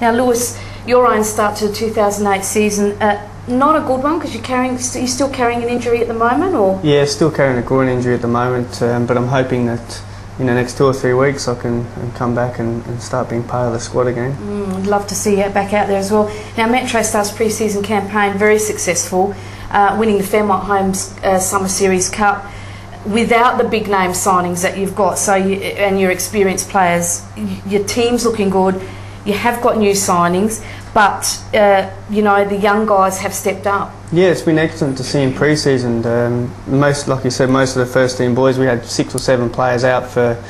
Now, Lewis, your own start to the 2008 season, not a good one because you're still carrying an injury at the moment, or? Yeah, still carrying a groin injury at the moment, but I'm hoping that in the next 2 or 3 weeks I can come back and start being part of the squad again. I'd love to see you back out there as well. Now, MetroStars pre-season campaign, very successful, winning the Fairmont Homes Summer Series Cup without the big name signings that you've got, and your experienced players. Your team's looking good. You have got new signings, but you know, the young guys have stepped up. Yeah, it's been excellent to see in pre-season. Like you said, most of the first team boys, we had 6 or 7 players out for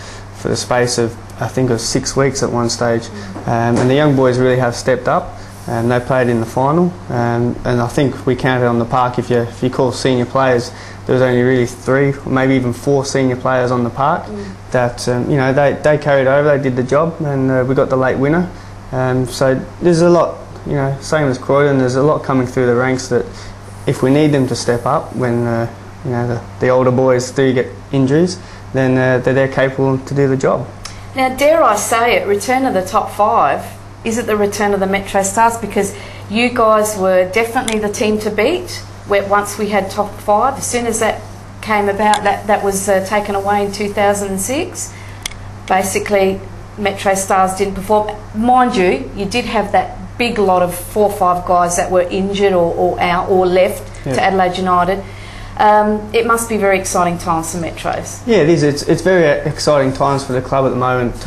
the space of, I think it was 6 weeks at one stage, and the young boys really have stepped up. And they played in the final, and I think we counted on the park. If you call senior players, there was only really 3, or maybe even 4 senior players on the park that you know, they carried over. They did the job, and we got the late winner. So there's a lot, you know, same as Croydon. There's a lot coming through the ranks that if we need them to step up when you know, the older boys do get injuries, then they're capable to do the job. Now, dare I say it, return of the top 5. Is it the return of the MetroStars? Because you guys were definitely the team to beat once we had top 5. As soon as that came about, that was taken away in 2006. Basically, MetroStars didn't perform. Mind you, you did have that big lot of 4 or 5 guys that were injured or out or left to Adelaide United. It must be very exciting times for Metros. Yeah, it is. It's very exciting times for the club at the moment,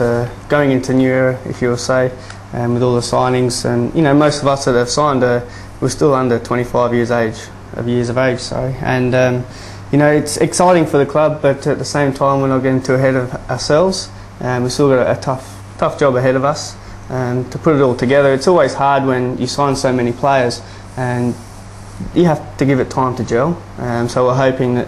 going into new era, if you will say. With all the signings, and you know, most of us that have signed we're still under 25 years of age, sorry. And you know, it's exciting for the club, but at the same time we're not getting too ahead of ourselves, and we've still got a tough job ahead of us to put it all together. It's always hard when you sign so many players and you have to give it time to gel, so we're hoping that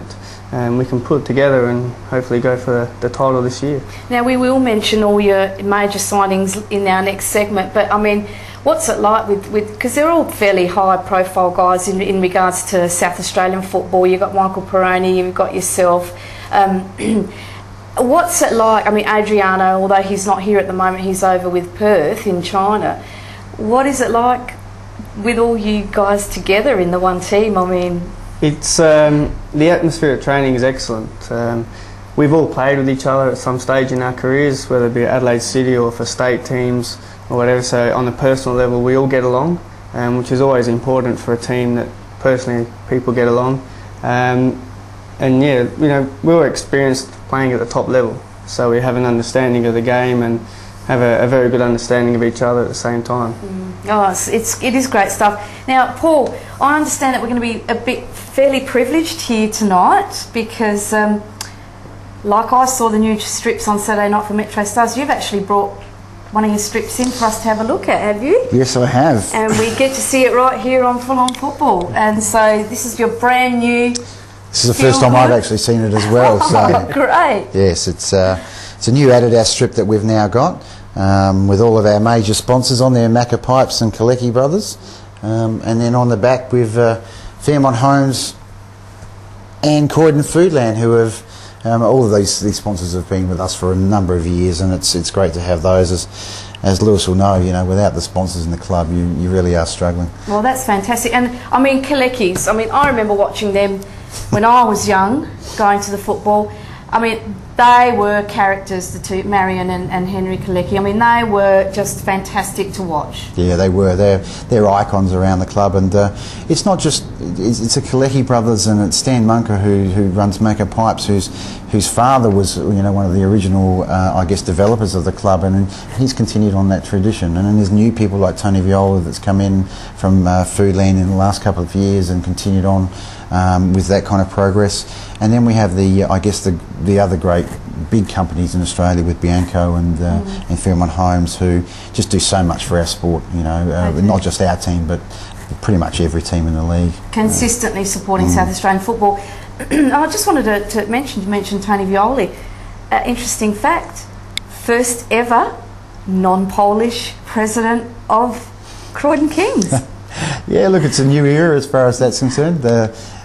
we can put it together and hopefully go for the title this year. Now, we will mention all your major signings in our next segment, but I mean, what's it like because they're all fairly high profile guys in regards to South Australian football. You've got Michael Peroni, you've got yourself. What's it like? I mean, Adriano, although he's not here at the moment, he's over with Perth in China. What is it like with all you guys together in the one team? I mean, it's the atmosphere at training is excellent. We've all played with each other at some stage in our careers, whether it be Adelaide City or for state teams or whatever. So on a personal level, we all get along, which is always important for a team, that personally people get along. And yeah, you know, we were experienced playing at the top level, so we have an understanding of the game and have a very good understanding of each other at the same time. Oh, it is great stuff. Now, Paul, I understand that we're going to be fairly privileged here tonight because, like I saw the new strips on Saturday night for MetroStars, you've actually brought one of your strips in for us to have a look at, have you? Yes, I have. And we get to see it right here on Full On Football. And so this is your brand new. This is the first time I've actually seen it as well. So great. Yes, it's a new Adidas strip that we've now got, with all of our major sponsors on there, Macca Pipes and Kalecki Brothers, and then on the back with Fairmont Homes and Croydon Foodland, who have all of these sponsors have been with us for a number of years, and it's great to have those. As Lewis will know, you know, without the sponsors in the club, you really are struggling. Well, that's fantastic. And I mean, Kalecki's, I mean, I remember watching them when I was young, going to the football. I mean, they were characters, the two, Marion and Henry Kalecki. I mean, they were just fantastic to watch. Yeah, they were. They're icons around the club, and it's not just it's the Kalecki brothers, and it's Stan Munker who runs Macca Pipes, whose father was, you know, one of the original I guess developers of the club, and he's continued on that tradition. And then there's new people like Tony Viola that's come in from Foodland in the last couple of years and continued on with that kind of progress. And then we have I guess the other great big companies in Australia with Bianco and Fairmont Homes, who just do so much for our sport, you know, not just our team but pretty much every team in the league. Consistently supporting South Australian football. I just wanted to mention, you mentioned Tony Violi. Interesting fact, first ever non-Polish president of Croydon Kings. Yeah, look, it's a new era as far as that's concerned.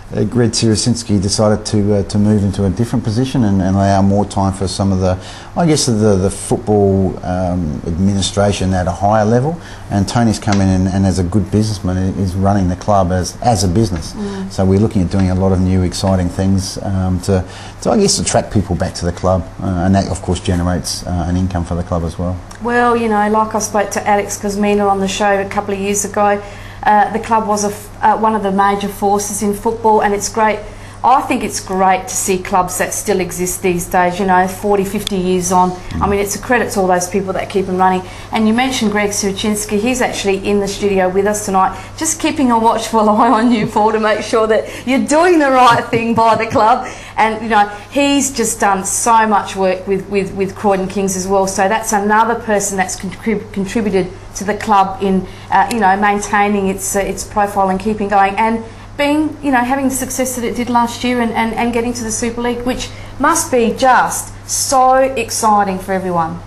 Greg Tirasinski decided to move into a different position and allow more time for some of the, I guess, the football administration at a higher level. And Tony's come in and as a good businessman is running the club as a business. So we're looking at doing a lot of new exciting things to I guess attract people back to the club, and that of course generates an income for the club as well. Well, you know, like I spoke to Alex Kosmina on the show a couple of years ago, the club was one of the major forces in football, and it's great. I think it's great to see clubs that still exist these days, you know, 40, 50 years on. I mean, it's a credit to all those people that keep them running. And you mentioned Greg Tirasinski. He's actually in the studio with us tonight, just keeping a watchful eye on you, Paul, to make sure that you're doing the right thing by the club. And, you know, he's just done so much work with Croydon Kings as well. So that's another person that's contributed to the club in, you know, maintaining its profile and keeping going. And being, you know, having the success that it did last year and getting to the Super League, which must be just so exciting for everyone.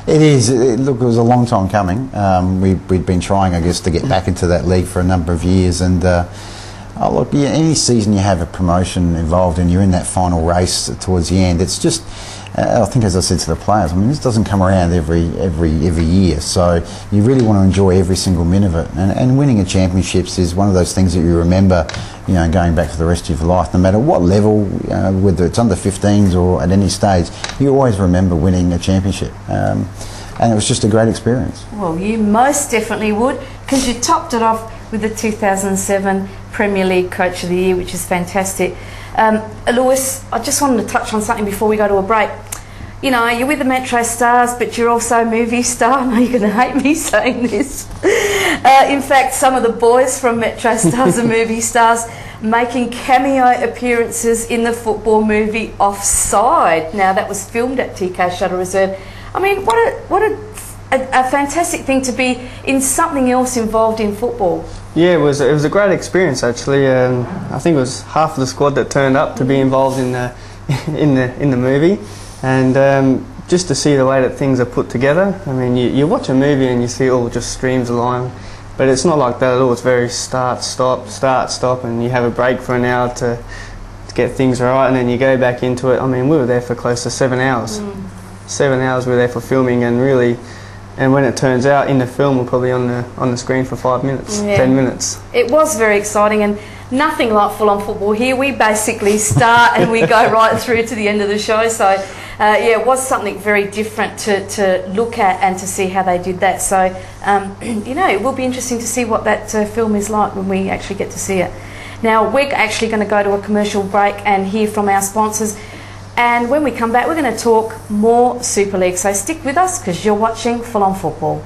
It is. Look, it was a long time coming. We'd been trying, I guess, to get back into that league for a number of years. And oh, look, yeah, any season you have a promotion involved and you're in that final race towards the end, it's just, I think, as I said to the players, I mean, this doesn't come around every year, so you really want to enjoy every single minute of it. And winning a championships is one of those things that you remember, you know, going back for the rest of your life, no matter what level, whether it's under 15s or at any stage, you always remember winning a championship. And it was just a great experience. Well, you most definitely would, because you topped it off with the 2007 Premier League Coach of the Year, which is fantastic. Lewis, I just wanted to touch on something before we go to a break. You know, you're with the MetroStars, but you're also a movie star. I know you're going to hate me saying this. In fact, some of the boys from MetroStars are movie stars, making cameo appearances in the football movie Offside. Now, that was filmed at TK Shuttle Reserve. I mean, what a fantastic thing to be in something else involved in football. Yeah, it was a great experience actually. I think it was half of the squad that turned up to be involved in the movie, and just to see the way that things are put together. I mean, you watch a movie and you see it all just streams along, but it's not like that at all. It's very start, stop, and you have a break for an hour to get things right, and then you go back into it. I mean, we were there for close to 7 hours. 7 hours we were there for filming, and really. And when it turns out in the film, we're probably on the screen for 5 minutes, 10 minutes. It was very exciting, and nothing like full-on football here. We basically start and we go right through to the end of the show. So, yeah, it was something very different to look at and to see how they did that. So, you know, it will be interesting to see what that film is like when we actually get to see it. Now, we're actually going to go to a commercial break and hear from our sponsors. And when we come back, we're going to talk more Super League. So stick with us because you're watching Full On Football.